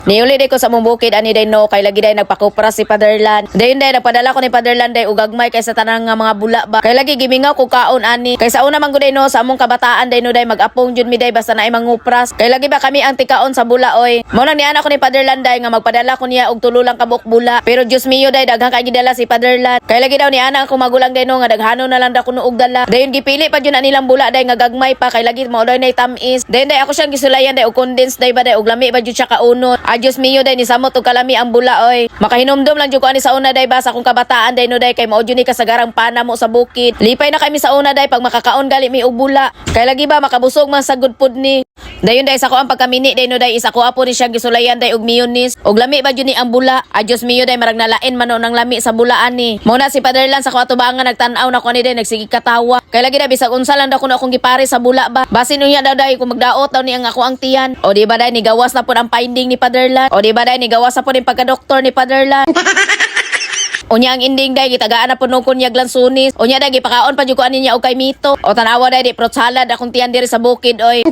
Niuli day ko sa mong bukid ani day no kay lagi day nagpakupra si fatherland. Dayon day nagpadala ko ni fatherland day ug gagmay kay sa tanang nga mga bula ba. Kay lagi gimingaw ko kaon ani. Kay sa una man gud day no sa among kabataan day no day mag-apong jud mi day basta naay mangupras. Kay lagi ba kami ang tikaon sa bula oy. Mao nang niana ko ni fatherland day nga magpadala ko niya og tulo lang kabuk bula. Pero Dios mio day daghang kay gidala si fatherland. Kay lagi daw niana ako magulang day no nga daghano na lang da kuno og dala. Dayon gipili pa jud na nilang bula day nga gagmay pa kay lagi mao day nay tamis. Dayon day ako siyang gisulayan day og condense day ba day og lami ba jud siya kaunot. Dios mio day ni samot og kalami ang bula oy. Makahinumdum lang jud ko ani sa una day ba sa akong kabataan day no day kay mao jud ni kasagarang pana mo sa bukid. Lipay na kami sa una day pag makakaon gali mi og bula. Kay lagi ba makabusog man sa good food ni. Dayon day sa ko ang pagkamini day no day isa ko apo ni siyang gisulayan day og mayonnaise. Og lami ba jud ni ang bula. Dios mio day marag nalain man nang lami sa bula ani. Mao na si fatherland sa ko atubangan nagtan-aw na ko ani day nagsige katawa. Kay lagi na bisag unsa lang daw kuno akong gipare sa bula ba. Basin unya daw day kung magdaot daw ni ang ako ang tiyan. O di ba day ni gawas na pud ang finding ni fatherland. O di ba day ni gawas na pud ang pagka-doktor ni fatherland. Unya ang ending day gitagaan na puno ko niya glansunis. Unya day gipakaon pa jud ko ani niya og kay mito. O tanawa day di fruit salad akong tiyan diri sa bukid oy.